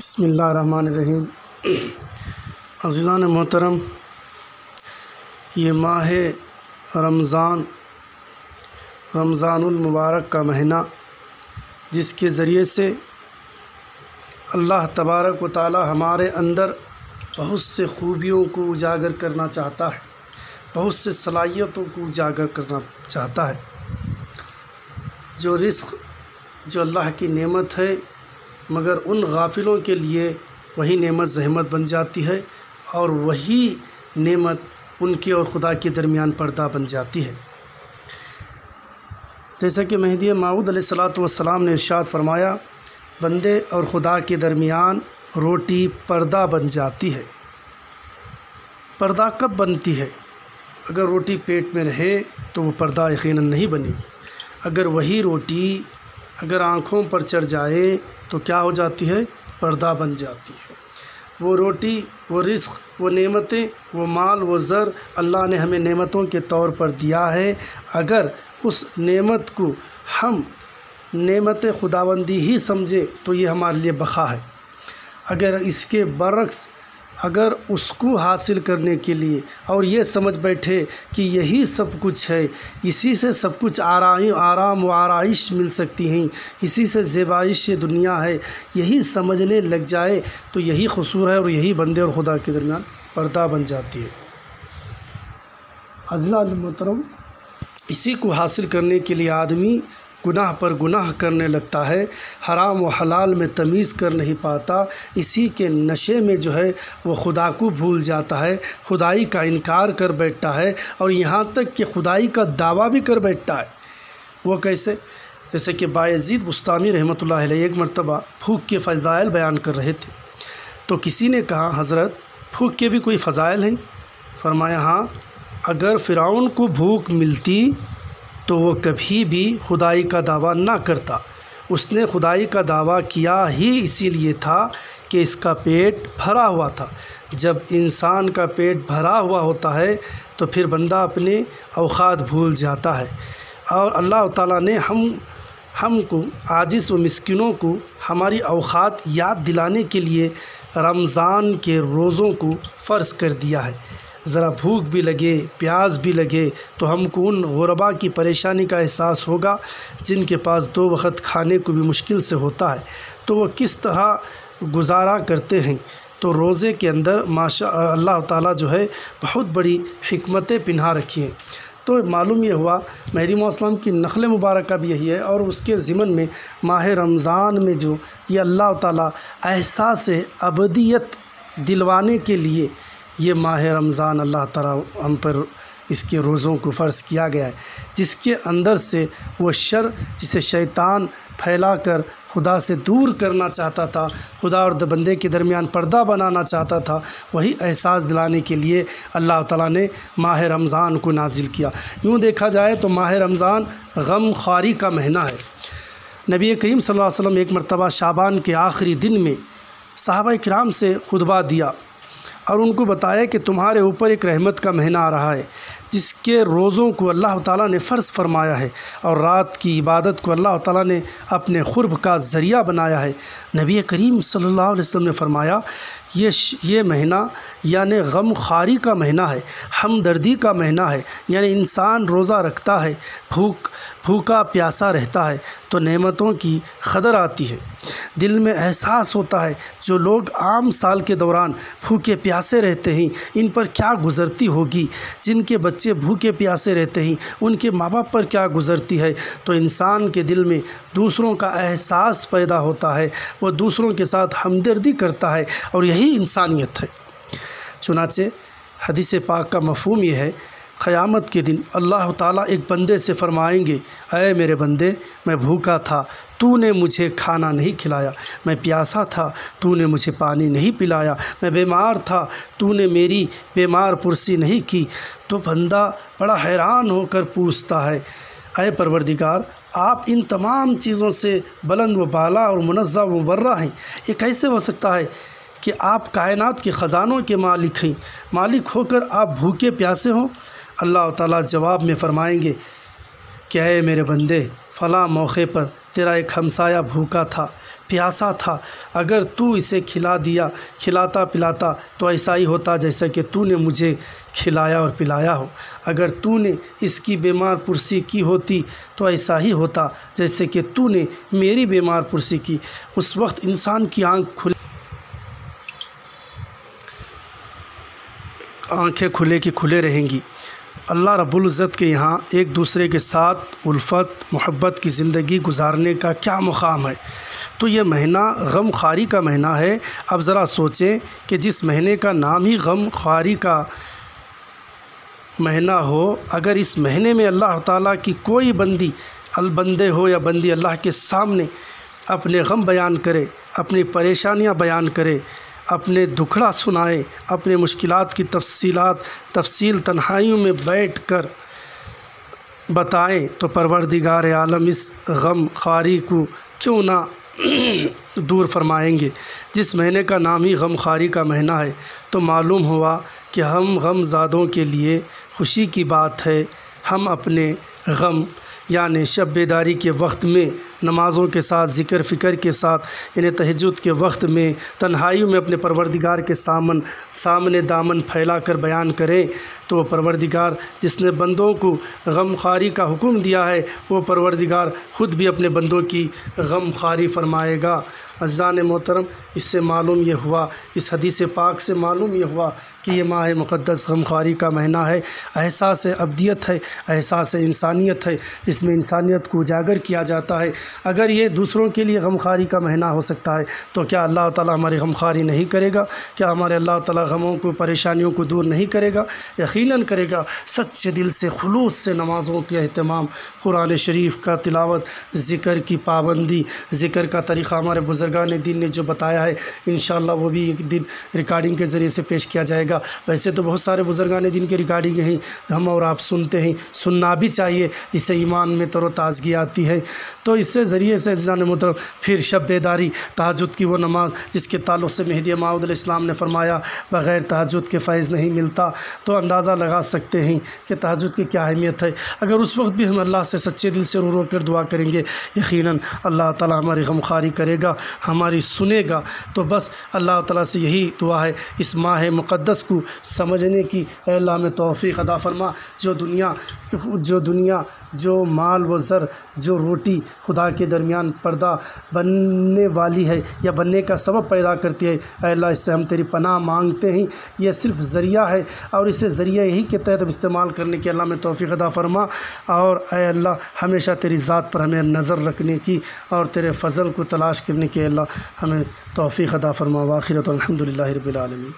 بسم اللہ الرحمن الرحیم۔ عزیزان محترم، یہ ماہ رمضان المبارک کا مہینہ، جس کے ذریعے سے اللہ تبارک و تعالی ہمارے اندر بہت سے خوبیوں کو اجاگر کرنا چاہتا ہے، بہت سے صلاحیتوں کو اجاگر کرنا چاہتا ہے۔ جو رزق، جو اللہ کی نعمت ہے، مگر ان غافلوں کے لیے وہی نعمت زحمت بن جاتی ہے، اور وہی نعمت ان کے اور خدا کے درمیان پردہ بن جاتی ہے۔ جیسا کہ مہدی موعود علیہ السلام نے ارشاد فرمایا، بندے اور خدا کے درمیان روٹی پردہ بن جاتی ہے۔ پردہ کب بنتی ہے؟ اگر روٹی پیٹ میں رہے تو وہ پردہ یقیناً نہیں بنے گی۔ اگر وہی روٹی اگر آنکھوں پر چڑھ جائے تو کیا ہو جاتی ہے؟ پردہ بن جاتی ہے۔ وہ روٹی، وہ رزق، وہ نعمتیں، وہ مال، وہ زر اللہ نے ہمیں نعمتوں کے طور پر دیا ہے۔ اگر اس نعمت کو ہم نعمت خداوندی ہی سمجھے تو یہ ہمارے لیے بقا ہے۔ اگر اس کے برعکس اگر اس کو حاصل کرنے کے لیے اور یہ سمجھ بیٹھے کہ یہی سب کچھ ہے، اسی سے سب کچھ آرام و آرائش مل سکتی ہیں، اسی سے زیبائش دنیا ہے، یہی سمجھنے لگ جائے تو یہی قصور ہے، اور یہی بندے اور خدا کے درمیان پردہ بن جاتی ہے۔ عزیزان محترم، اسی کو حاصل کرنے کے لیے آدمی گناہ پر گناہ کرنے لگتا ہے، حرام و حلال میں تمیز کر نہیں پاتا، اسی کے نشے میں جو ہے وہ خدا کو بھول جاتا ہے، خدائی کا انکار کر بیٹھتا ہے، اور یہاں تک کہ خدائی کا دعویٰ بھی کر بیٹھتا ہے۔ وہ کیسے؟ جیسے کہ بایزید بستامی رحمۃ اللہ علیہ ایک مرتبہ بھوک کے فضائل بیان کر رہے تھے، تو کسی نے کہا، حضرت بھوک کے بھی کوئی فضائل ہیں؟ فرمایا، ہاں، اگر فرعون کو بھوک ملتی تو وہ کبھی بھی خدائی کا دعویٰ نہ کرتا۔ اس نے خدائی کا دعویٰ کیا ہی اسی لیے تھا کہ اس کا پیٹ بھرا ہوا تھا۔ جب انسان کا پیٹ بھرا ہوا ہوتا ہے تو پھر بندہ اپنے اوقات بھول جاتا ہے، اور اللہ تعالیٰ نے ہم کو عاجز و مسکینوں کو ہماری اوقات یاد دلانے کے لیے رمضان کے روزوں کو فرض کر دیا ہے۔ ذرا بھوک بھی لگے، پیاس بھی لگے تو ہم کو ان غربا کی پریشانی کا احساس ہوگا جن کے پاس 2 وقت کھانے کو بھی مشکل سے ہوتا ہے، تو وہ کس طرح گزارا کرتے ہیں۔ تو روزے کے اندر اللہ تعالیٰ جو ہے بہت بڑی حکمتیں پنہا رکھی ہیں۔ تو معلوم یہ ہوا مہدی موعود السلام کی نقل مبارکہ بھی یہی ہے، اور اس کے ضمن میں ماہ رمضان میں جو یہ اللہ تعالیٰ احساس ابدیت دلوانے کے لیے یہ ماہ رمضان اللہ تعالیٰ ہم پر اس کے روزوں کو فرض کیا گیا ہے، جس کے اندر سے وہ شر جسے شیطان پھیلا کر خدا سے دور کرنا چاہتا تھا، خدا اور بندے کے درمیان پردہ بنانا چاہتا تھا، وہی احساس دلانے کے لیے اللہ تعالیٰ نے ماہ رمضان کو نازل کیا۔ یوں دیکھا جائے تو ماہ رمضان غم خواری کا مہینہ ہے۔ نبی کریم صلی اللہ علیہ وسلم ایک مرتبہ شعبان کے آخری دن میں صحابہ کرام سے خطبہ دیا اور ان کو بتایا کہ تمہارے اوپر ایک رحمت کا مہینہ آ رہا ہے، جس کے روزوں کو اللہ تعالیٰ نے فرض فرمایا ہے، اور رات کی عبادت کو اللہ تعالیٰ نے اپنے قرب کا ذریعہ بنایا ہے۔ نبی کریم صلی اللہ علیہ وسلم نے فرمایا، یہ مہینہ یعنی غم خواری کا مہینہ ہے، ہمدردی کا مہینہ ہے، یعنی انسان روزہ رکھتا ہے، بھوکا پیاسا رہتا ہے تو نعمتوں کی قدر آتی ہے، دل میں احساس ہوتا ہے جو لوگ عام سال کے دوران بھوکے پیاسے رہتے ہیں ان پر کیا گزرتی ہوگی، جن کے بچے بھوکے پیاسے رہتے ہیں ان کے ماں باپ پر کیا گزرتی ہے، تو انسان کے دل میں دوسروں کا احساس پیدا ہوتا ہے، وہ دوسروں کے ساتھ ہمدردی کرتا ہے، اور یہی انسانیت ہے۔ چنانچہ حدیث پاک کا مفہوم یہ ہے، قیامت کے دن اللہ تعالیٰ ایک بندے سے فرمائیں گے، اے میرے بندے، میں بھوکا تھا، تو نے مجھے کھانا نہیں کھلایا، میں پیاسا تھا، تو نے مجھے پانی نہیں پلایا، میں بیمار تھا، تو نے میری بیمار پرسی نہیں کی۔ تو بندہ بڑا حیران ہو کر پوچھتا ہے، اے پروردگار، آپ ان تمام چیزوں سے بلند و بالا اور منزہ و مبرہ ہیں، یہ کیسے ہو سکتا ہے کہ آپ کائنات کے خزانوں کے مالک ہیں، مالک ہو کر آپ بھوکے پیاسے ہوں؟ اللہ تعالیٰ جواب میں فرمائیں گے کہ اے میرے بندے، فلاں موقع پر تیرا ایک ہمسایہ بھوکا تھا، پیاسا تھا، اگر تو اسے کھلاتا پلاتا تو ایسا ہی ہوتا جیسا کہ تو نے مجھے کھلایا اور پلایا ہو، اگر تو نے اس کی بیمار پرسی کی ہوتی تو ایسا ہی ہوتا جیسے کہ تو نے میری بیمار پرسی کی۔ اس وقت انسان کی آنکھیں کھلے کی کھلے رہیں گی۔ اللہ رب العزت کے یہاں ایک دوسرے کے ساتھ الفت محبت کی زندگی گزارنے کا کیا مقام ہے۔ تو یہ مہینہ غم خواری کا مہینہ ہے۔ اب ذرا سوچیں کہ جس مہینے کا نام ہی غم خواری کا مہینہ ہو، اگر اس مہینے میں اللہ تعالیٰ کی کوئی بندے ہو یا بندی اللہ کے سامنے اپنے غم بیان کرے، اپنی پریشانیاں بیان کرے، اپنے دکھڑا سنائے، اپنے مشکلات کی تفصیل تنہائیوں میں بیٹھ کر بتائیں، تو پروردگار عالم اس غم خواری کو کیوں نہ دور فرمائیں گے۔ جس مہینے کا نام ہی غم خواری کا مہینہ ہے، تو معلوم ہوا کہ ہم غم زادوں کے لیے خوشی کی بات ہے۔ ہم اپنے غم یعنی شب بیداری کے وقت میں نمازوں کے ساتھ، ذکر فکر کے ساتھ، یعنی تہجد کے وقت میں تنہائیوں میں اپنے پروردگار کے سامنے دامن پھیلا کر بیان کریں، تو وہ پروردگار جس نے بندوں کو غم خواری کا حکم دیا ہے، وہ پروردگار خود بھی اپنے بندوں کی غم خواری فرمائے گا۔ عزیزان محترم، اس سے معلوم یہ ہوا، اس حدیث پاک سے معلوم یہ ہوا کہ یہ ماہ مقدس غم خواری کا مہینہ ہے۔ احساس ابدیت ہے، احساس انسانیت ہے، اس میں انسانیت کو اجاگر کیا جاتا ہے۔ اگر یہ دوسروں کے لیے غم خواری کا مہینہ ہو سکتا ہے، تو کیا اللہ تعالیٰ ہماری غم خواری نہیں کرے گا؟ کیا ہمارے اللہ تعالیٰ غموں کو، پریشانیوں کو دور نہیں کرے گا؟ یقیناً کرے گا۔ سچے دل سے، خلوص سے نمازوں کے اہتمام، قرآن شریف کا تلاوت، ذکر کی پابندی، ذکر کا طریقہ ہمارے بزرگان دین نے جو بتایا ہے، انشاءاللہ وہ بھی ایک دن ریکارڈنگ کے ذریعے سے پیش کیا جائے گا۔ ویسے تو بہت سارے بزرگان دین کی ریکارڈنگ ہیں، ہم اور آپ سنتے ہیں، سننا بھی چاہیے، اس سے ایمان میں تر و تازگی آتی ہے۔ تو اس سے ذریعے سے عزیزان محترم پھر شب بیداری، تہجد کی وہ نماز جس کے تعلق سے مہدی موعود علیہ السلام نے فرمایا بغیر تہجد کے فیض نہیں ملتا، تو اندازہ لگا سکتے ہیں کہ تہجد کی کیا اہمیت ہے۔ اگر اس وقت بھی ہم اللہ سے سچے دل سے رو کر دعا کریں گے، یقیناً اللہ تعالیٰ ہماری غم خواری کرے گا، ہماری سنے گا۔ تو بس اللہ تعالیٰ سے یہی دعا ہے، اس ماہ مقدس کو سمجھنے کی اے اللہ ہمیں توفیق عطا فرما۔ جو دنیا جو مال و زر، جو روٹی خدا کے درمیان پردہ بننے والی ہے یا بننے کا سبب پیدا کرتی ہے، اے اللہ اس سے ہم تیری پناہ مانگتے ہیں۔ یہ صرف ذریعہ ہے، اور اسے ذریعہ ہی کے تحت استعمال کرنے کی اللہ میں توفیق عطا فرما، اور اے اللہ ہمیشہ تیری ذات پر ہمیں نظر رکھنے کی اور تیرے فضل کو تلاش کرنے کی اللہ ہمیں توفیق عطا فرما۔ وآخرۃ الحمدللہ رب العالمین۔